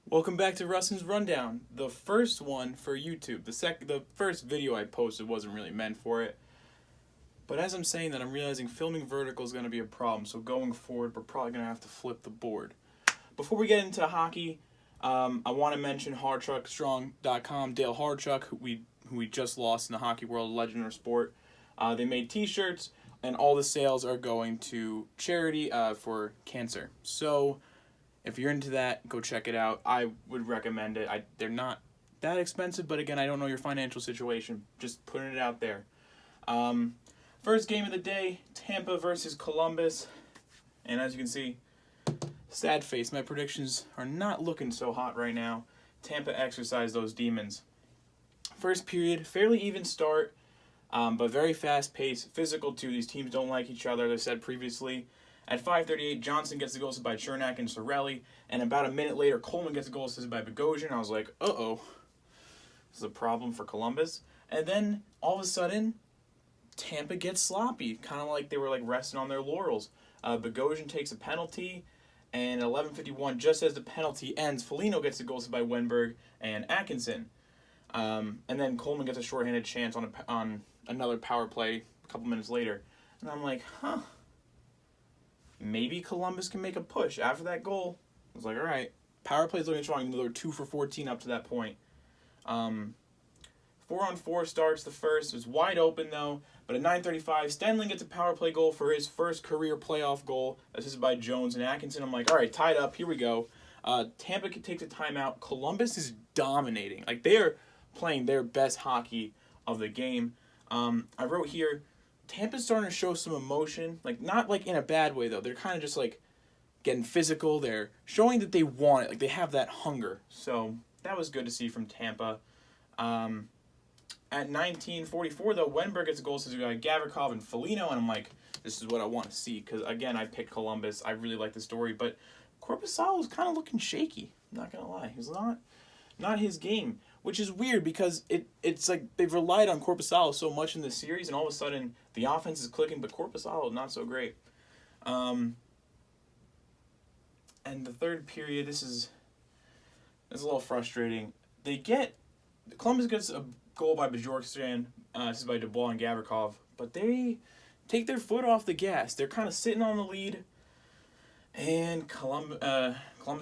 Welcome back to Rustin's Rundown, the first one for YouTube. The first video I posted wasn't really meant for it, but as I'm saying that, I'm realizing filming vertical is going to be a problem. So going forward, we're probably going to have to flip the board. Before we get into hockey, I want to mention HardchuckStrong.com. Dale Hardchuck, who we just lost in the hockey world, legend or sport. They made T-shirts, and all the sales are going to charity for cancer. So if you're into that, go check it out. I would recommend it. They're not that expensive, but again, I don't know your financial situation. Just putting it out there. First game of the day, Tampa versus Columbus. And as you can see, sad face. My predictions are not looking so hot right now. Tampa exercised those demons. First period, fairly even start, but very fast pace. Physical too. These teams don't like each other, as I said previously. At 5:38, Johnson gets the goal assist by Chernak and Sorelli, and about a minute later, Coleman gets a goal assist by Bogosian. I was like, uh-oh, this is a problem for Columbus. And then, all of a sudden, Tampa gets sloppy, kind of like they were resting on their laurels. Bogosian takes a penalty, and at 11:51, just as the penalty ends, Foligno gets the goal assist by Wenberg and Atkinson. And then Coleman gets a shorthanded chance on another power play a couple minutes later. And I'm like, maybe Columbus can make a push. After that goal, I was like, all right, power play's looking strong. They were 2 for 14 up to that point. 4-on-4 starts the first. It was wide open, though. But at 9:35, Stanley gets a power play goal for his first career playoff goal. Assisted by Jones and Atkinson. I'm like, all right, tied up. Here we go. Tampa takes a timeout. Columbus is dominating. They are playing their best hockey of the game. I wrote here, Tampa's starting to show some emotion, not in a bad way though. They're kind of just getting physical. They're showing that they want it, they have that hunger. So that was good to see from Tampa. At 19:44 though, Wenberg gets a goal assist by Gavrikov and Foligno, and I'm like, this is what I want to see because again, I picked Columbus. I really like the story, but Korpisalo was kind of looking shaky. I'm not gonna lie, he's not his game. Which is weird because it's like they've relied on Korpisalo so much in this series, and all of a sudden the offense is clicking, but Korpisalo not so great. And the third period, this is a little frustrating. Columbus gets a goal by Bjorkstrand, this is by Dubois and Gavrikov, but they take their foot off the gas. They're kind of sitting on the lead, and Columbus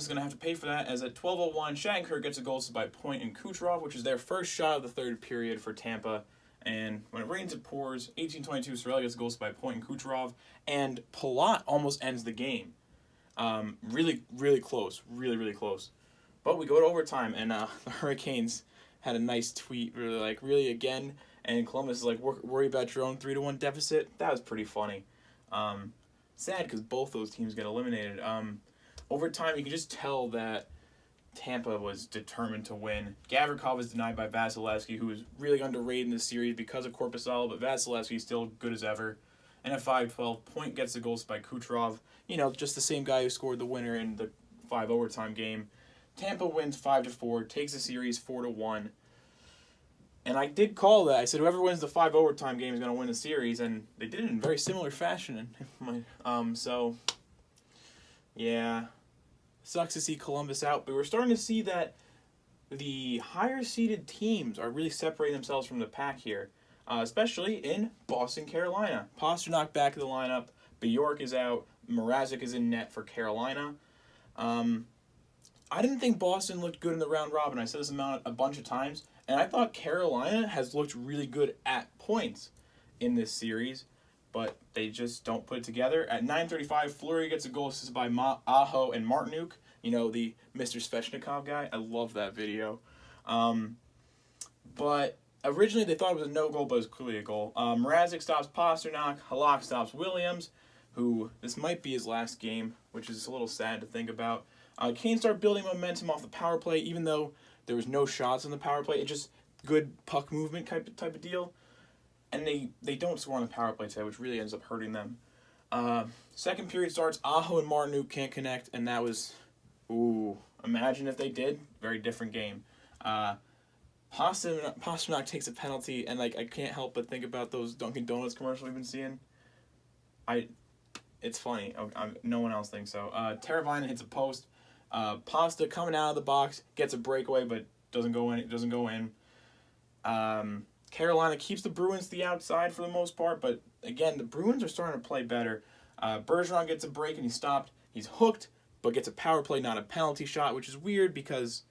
is going to have to pay for that, as at 12:01, Shattenkirk gets a goal assist by Point and Kucherov, which is their first shot of the third period for Tampa. And when it rains, it pours. 18:22, Sorelli gets a goal assist by Point and Kucherov. And Palat almost ends the game. Really, really close. Really, really close. But we go to overtime, and the Hurricanes had a nice tweet, really again. And Columbus is worry about your own 3-1 deficit. That was pretty funny. Sad because both those teams get eliminated. Overtime, you can just tell that Tampa was determined to win. Gavrikov was denied by Vasilevsky, who was really underrated in this series because of Korpisalo, but Vasilevsky is still good as ever. And at 5:12, Point gets the goals by Kucherov. Just the same guy who scored the winner in the 5 overtime game. Tampa wins 5-4, takes the series 4-1. And I did call that. I said whoever wins the 5 overtime game is going to win the series, and they did it in very similar fashion. So, yeah, sucks to see Columbus out, but we're starting to see that the higher-seeded teams are really separating themselves from the pack here, especially in Boston, Carolina. Pastrnak back in the lineup. Bjork is out. Mrazek is in net for Carolina. I didn't think Boston looked good in the round robin. I said this a bunch of times. And I thought Carolina has looked really good at points in this series, but they just don't put it together. At 9:35, Fleury gets a goal assist by Aho and Martinuk. The Mr. Svechnikov guy. I love that video. But originally they thought it was a no-goal, but it was clearly a goal. Mrazek stops Pastrnak. Halak stops Williams, who this might be his last game, which is a little sad to think about. Kane started building momentum off the power play, even though there was no shots on the power play. It's just good puck movement type of deal. And they don't score on the power play today, which really ends up hurting them. Second period starts. Aho and Martinuk can't connect, and that was, imagine if they did. Very different game. Pastrnak takes a penalty, and I can't help but think about those Dunkin' Donuts commercials we've been seeing. It's funny. No one else thinks so. Teravainen hits a post. Pasta coming out of the box, gets a breakaway, but doesn't go in. Carolina keeps the Bruins to the outside for the most part, but again, the Bruins are starting to play better. Bergeron gets a break and he's stopped. He's hooked, but gets a power play, not a penalty shot, which is weird because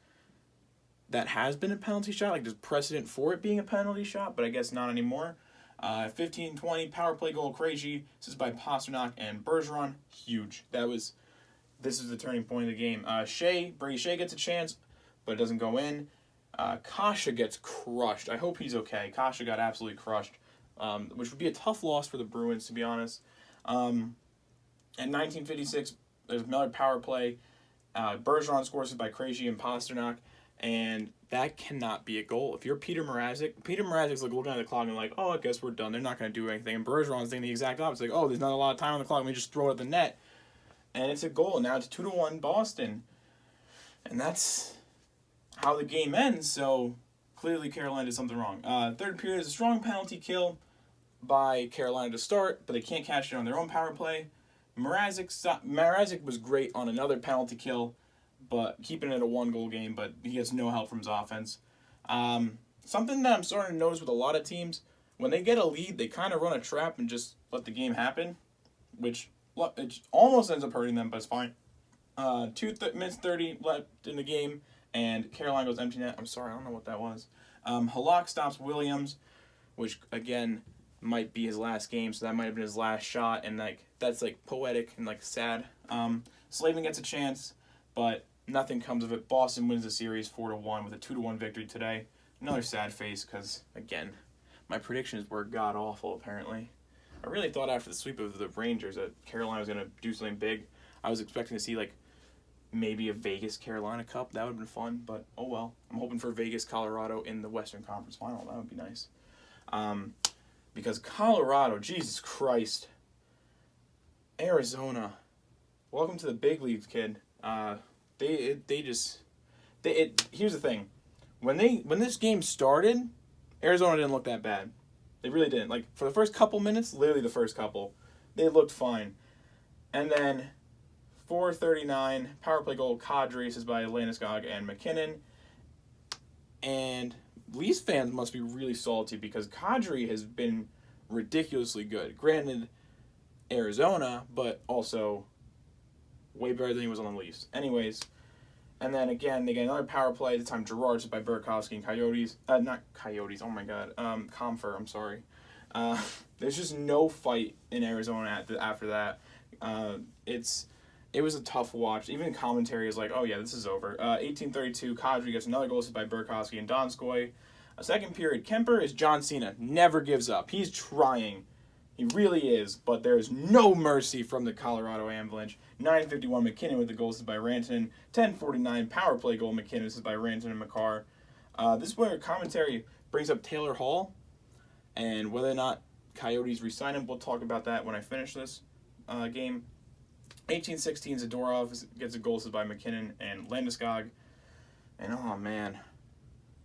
that has been a penalty shot. Like, there's precedent for it being a penalty shot, but I guess not anymore. 15-20, power play goal, crazy. This is by Pastrnak and Bergeron. Huge. This is the turning point of the game. Brady Shea gets a chance, but it doesn't go in. Kasha gets crushed. I hope he's okay. Kasha got absolutely crushed, which would be a tough loss for the Bruins, to be honest. At 1956, there's another power play. Bergeron scores it by Krejci and Pastrnak, and that cannot be a goal. If you're Peter Mrazek's like looking at the clock and like, oh, I guess we're done. They're not going to do anything. And Bergeron's thinking the exact opposite. Like, oh, there's not a lot of time on the clock. Let me just throw it at the net. And it's a goal. Now it's 2-1 Boston. And that's how the game ends. So clearly Carolina did something wrong. Third period is a strong penalty kill by Carolina to start, but they can't catch it on their own power play. Mrazek was great on another penalty kill, but keeping it a 1-goal game, but he gets no help from his offense. Something that I'm starting to notice with a lot of teams, when they get a lead, they kind of run a trap and just let the game happen, which it almost ends up hurting them, but it's fine. 2 minutes 30 left in the game, and Carolina goes empty net. I'm sorry, I don't know what that was. Halak stops Williams, which, again, might be his last game, so that might have been his last shot, and that's poetic and sad. Slavin gets a chance, but nothing comes of it. Boston wins the series 4-1 with a 2-1 victory today. Another sad face because, again, my predictions were god-awful, apparently. I really thought after the sweep of the Rangers that Carolina was going to do something big. I was expecting to see, maybe a Vegas-Carolina Cup. That would have been fun, but oh well. I'm hoping for Vegas-Colorado in the Western Conference Final. That would be nice. Because Colorado, Jesus Christ. Arizona. Welcome to the big leagues, kid. Here's the thing. When this game started, Arizona didn't look that bad. They really didn't. For the first couple minutes, literally the first couple, they looked fine. And then 4:39, power play goal, Kadri, this is by Landeskog and McKinnon. And Leafs fans must be really salty because Kadri has been ridiculously good. Granted, Arizona, but also way better than he was on the Leafs. Anyways, and then again, they get another power play. This time Girard by Burakovsky and Coyotes. Not Coyotes, oh my god. Comfer, I'm sorry. There's just no fight in Arizona after that. It was a tough watch. Even commentary is like, oh yeah, this is over. 18:32, Kadri gets another goal by Burakovsky and Donskoy. A second period, Kemper is John Cena. Never gives up. He's trying. He really is, but there is no mercy from the Colorado Avalanche. 9:51, McKinnon with the goals by Rantanen. 10:49, power play goal, McKinnon. This is by Rantanen and Makar. This is where commentary brings up Taylor Hall and whether or not Coyotes re-sign him. We'll talk about that when I finish this game. 18:16, Zadorov gets a goal by McKinnon and Landeskog. And oh man,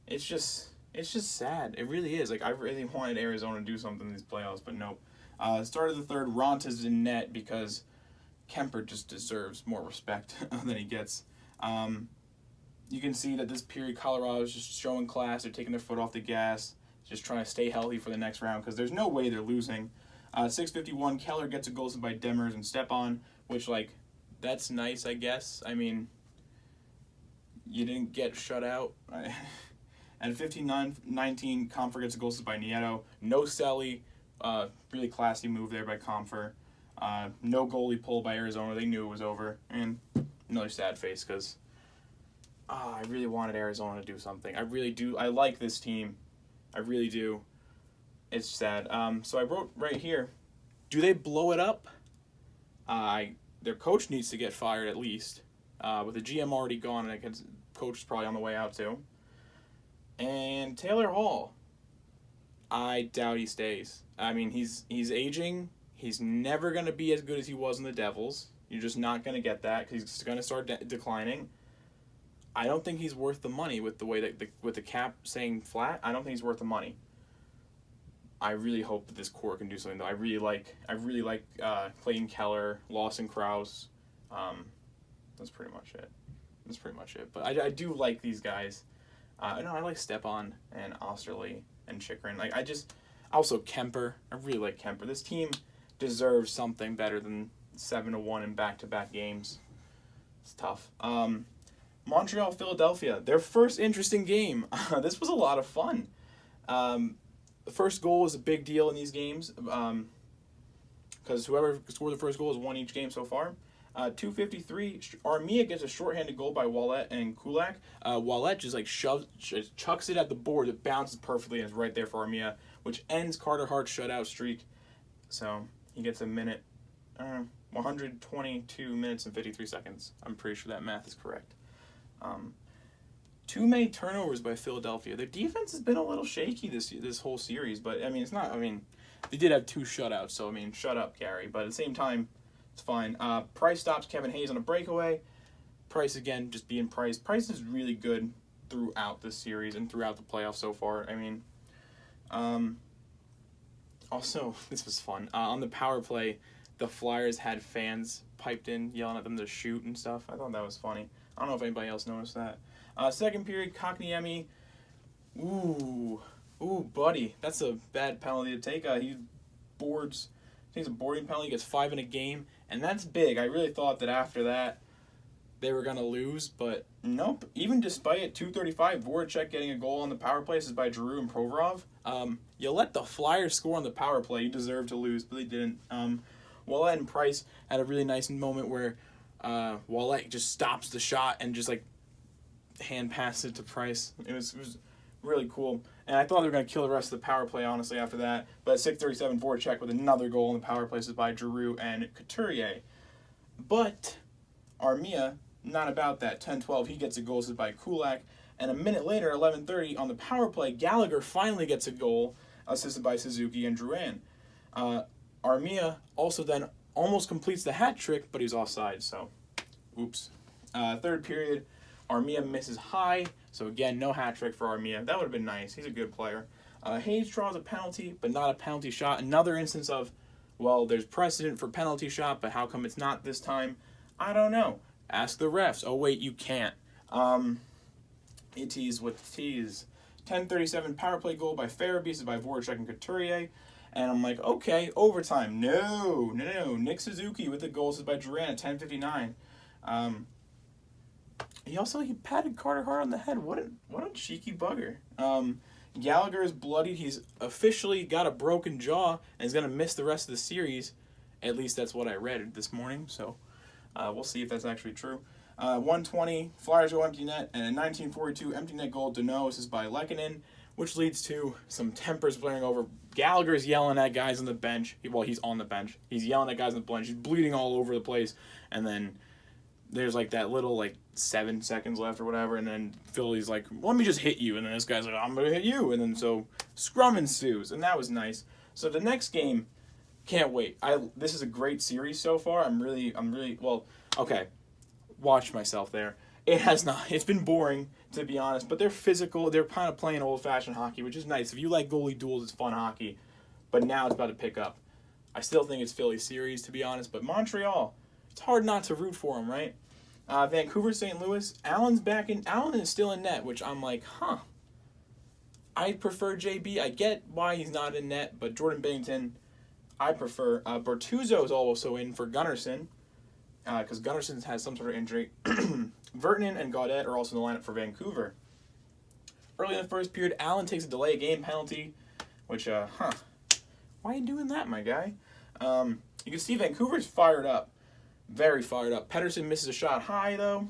it's just sad. It really is. I really wanted Arizona to do something in these playoffs, but nope. Start of the third, Ronta's in net because Kemper just deserves more respect than he gets. You can see that this period, Colorado is just showing class. They're taking their foot off the gas, just trying to stay healthy for the next round because there's no way they're losing. 6:51, Keller gets a goal by Demers and Stepan, which, that's nice, I guess. I mean, you didn't get shut out. And 15-19, Comfer gets a goal by Nieto. No Selly. Really classy move there by Comfer. No goalie pull by Arizona. They knew it was over. And another sad face because I really wanted Arizona to do something. I really do. I like this team. I really do. It's sad. So I wrote right here, do they blow it up? Their coach needs to get fired at least. With the GM already gone, and the coach is probably on the way out too. And Taylor Hall, I doubt he stays. I mean, he's aging. He's never going to be as good as he was in the Devils. You're just not going to get that because he's going to start declining. I don't think he's worth the money with the way that with the cap saying flat. I don't think he's worth the money. I really hope that this core can do something though. I really like Clayton Keller, Lawson Krause. That's pretty much it. That's pretty much it. But I do like these guys. I like Stepan and Osterley and Chikrin. Like, also Kemper. I really like Kemper. This team deserves something better than 7-1 in back-to-back games. It's tough. Montreal, Philadelphia. Their first interesting game. This was a lot of fun. The first goal is a big deal in these games. Because whoever scored the first goal has won each game so far. 2:53. Armia gets a shorthanded goal by Wallet and Kulak. Wallet just chucks it at the board. It bounces perfectly and is right there for Armia, which ends Carter Hart's shutout streak. So he gets a minute, 122 minutes and 53 seconds. I'm pretty sure that math is correct. Too many turnovers by Philadelphia. Their defense has been a little shaky this whole series, but it's not. They did have 2 shutouts, so shut up, Gary. But at the same time, it's fine. Price stops Kevin Hayes on a breakaway. Price again, just being Price. Price is really good throughout this series and throughout the playoffs so far. Also, this was fun. On the power play, the Flyers had fans piped in, yelling at them to shoot and stuff. I thought that was funny. I don't know if anybody else noticed that. Second period, Kotkaniemi. Ooh, buddy. That's a bad penalty to take. He takes a boarding penalty, gets 5 in a game, and that's big. I really thought that after that they were going to lose, but nope. Even despite it, 2:35, Voracek getting a goal on the power play. This is by Giroux and Provorov. You let the Flyers score on the power play, you deserve to lose, but they didn't. Wallet and Price had a really nice moment where Wallet just stops the shot and just hand passes it to Price. It was really cool. And I thought they were going to kill the rest of the power play, honestly, after that. But at 6:37, Voracek with another goal on the power play is by Giroux and Couturier. But Armia, not about that. 10-12, he gets a goal assisted by Kulak. And a minute later, 11:30, on the power play, Gallagher finally gets a goal assisted by Suzuki and Drouin. Armia also then almost completes the hat trick, but he's offside, so oops. Third period, Armia misses high, so again, no hat trick for Armia. That would have been nice. He's a good player. Hayes draws a penalty, but not a penalty shot. Another instance of, well, there's precedent for penalty shot, but how come it's not this time? I don't know. Ask the refs. Oh, wait, you can't. It is what it is. 10:37 power play goal by Farabee, by Voracek and Couturier. And I'm like, okay, overtime. No. Nick Suzuki with the goals by Duran at 10:59. He patted Carter Hart on the head. What a cheeky bugger. Gallagher is bloodied. He's officially got a broken jaw and is going to miss the rest of the series. At least that's what I read this morning. So we'll see if that's actually true. 1:20, Flyers go empty net, and a 1942 empty net goal, Denos is by Lehkonen, which leads to some tempers blaring over. Gallagher's yelling at guys on the bench. He's on the bench. He's yelling at guys on the bench. He's bleeding all over the place. And then there's that little 7 seconds left or whatever, and then Philly's like, let me just hit you. And then this guy's like, I'm going to hit you. And then so scrum ensues, and that was nice. So the next game, can't wait. This is a great series so far. I'm really, okay. Watch myself there. It's been boring, to be honest, but they're physical. They're kind of playing old-fashioned hockey, which is nice. If you like goalie duels, it's fun hockey. But now it's about to pick up. I still think it's Philly series, to be honest, but Montreal, it's hard not to root for them, right? Vancouver, St. Louis, Allen is still in net, which I'm like, I prefer JB. I get why he's not in net, but Jordan Binnington, I prefer. Bertuzzo is also in for Gunnarsson, because Gunnarsson has some sort of injury. Vertanen and Gaudette are also in the lineup for Vancouver. Early in the first period, Allen takes a delay of game penalty, which, why are you doing that, my guy? You can see Vancouver's fired up. Very fired up. Pettersson misses a shot high, though.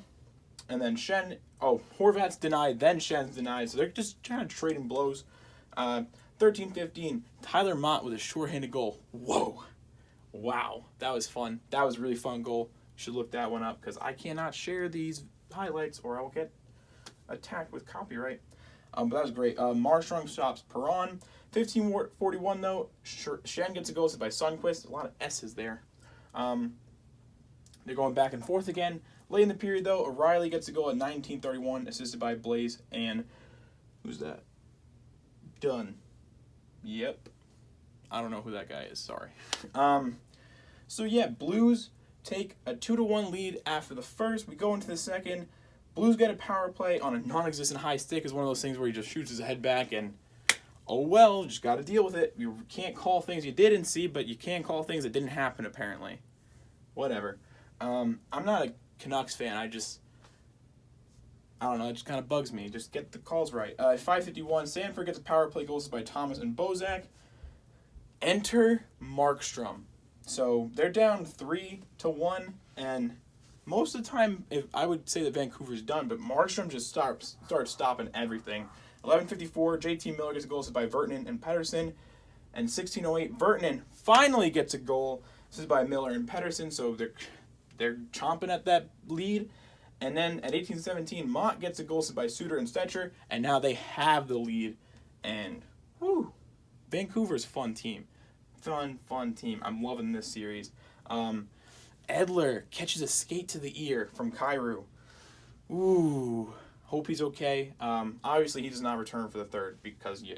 And then Horvat's denied, then Schen's denied. So they're just kind of trading blows. 13-15, Tyler Mott with a shorthanded goal. Whoa. Wow. That was fun. That was a really fun goal. You should look that one up because I cannot share these highlights or I will get attacked with copyright. But that was great. Marström stops Perron. 15-41, though. Schenn gets a goal by Sundqvist. A lot of S's there. They're going back and forth again. Late in the period, though, O'Reilly gets a goal at 19:31, assisted by Blaze. And who's that? Dunn. Yep. I don't know who that guy is. Sorry. So, yeah, Blues take a 2-1 lead after the first. We go into the second. Blues get a power play on a non-existent high stick. Is one of those things where he just shoots his head back and, oh well, just got to deal with it. You can't call things you didn't see, but you can call things that didn't happen apparently. Whatever. I'm not a Canucks fan. I don't know. It just kind of bugs me. Just get the calls right. 5:51. Sanford gets a power play goals by Thomas and Bozak. Enter Markstrom. So they're down 3-1, and most of the time, I would say that Vancouver's done, but Markstrom just starts stopping everything. 11:54, JT Miller gets a goal by Virtanen and Pettersson, and 16:08, Virtanen finally gets a goal. This is by Miller and Pettersson, so they're chomping at that lead. And then at 18:17, Mott gets a goal by Suter and Stetcher, and now they have the lead. And whew, Vancouver's a fun team. Fun team. I'm loving this series. Edler catches a skate to the ear from Kyrou. Ooh, hope he's okay. Obviously, he does not return for the third because you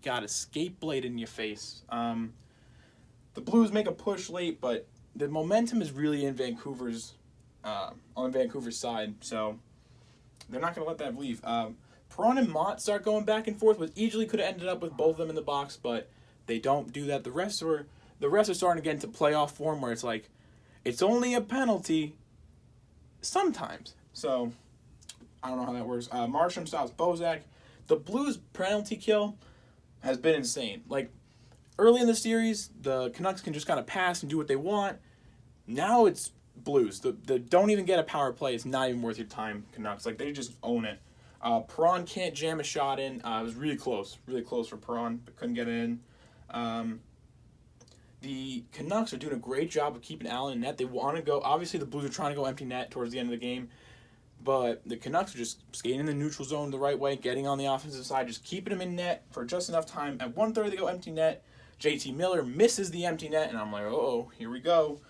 got a skate blade in your face. The Blues make a push late, but the momentum is really in Vancouver's on Vancouver's side, so they're not going to let that leave. Perron and Mott start going back and forth, which easily could have ended up with both of them in the box, but they don't do that. The refs are starting to get into playoff form where it's like, it's only a penalty sometimes. So, I don't know how that works. Markstrom stops Bozak. The Blues' penalty kill has been insane. Like, early in the series, the Canucks can just kind of pass and do what they want. Now it's Blues. The don't even get a power play. It's not even worth your time, Canucks. Like, they just own it. Perron can't jam a shot in. It was really close for Perron, but couldn't get it in. The Canucks are doing a great job of keeping Allen in net. They want to go. Obviously, the Blues are trying to go empty net towards the end of the game, but the Canucks are just skating in the neutral zone the right way, getting on the offensive side, just keeping them in net for just enough time. At 1:30, they go empty net. JT Miller misses the empty net, and I'm like, oh, here we go.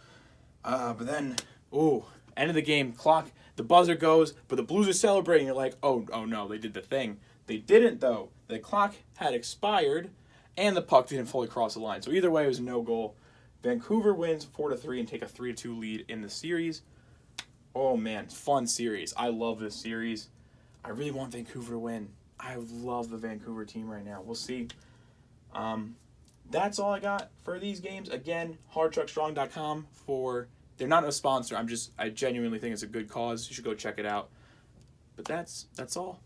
But then, end of the game, clock, the buzzer goes, but the Blues are celebrating. You're like, oh no, they did the thing. They didn't, though. The clock had expired, and the puck didn't fully cross the line. So either way, it was no goal. Vancouver wins 4-3 and take a 3-2 lead in the series. Oh, man, fun series. I love this series. I really want Vancouver to win. I love the Vancouver team right now. We'll see. That's all I got for these games. Again, hardtruckstrong.com they're not a sponsor. I genuinely think it's a good cause. You should go check it out. But that's all.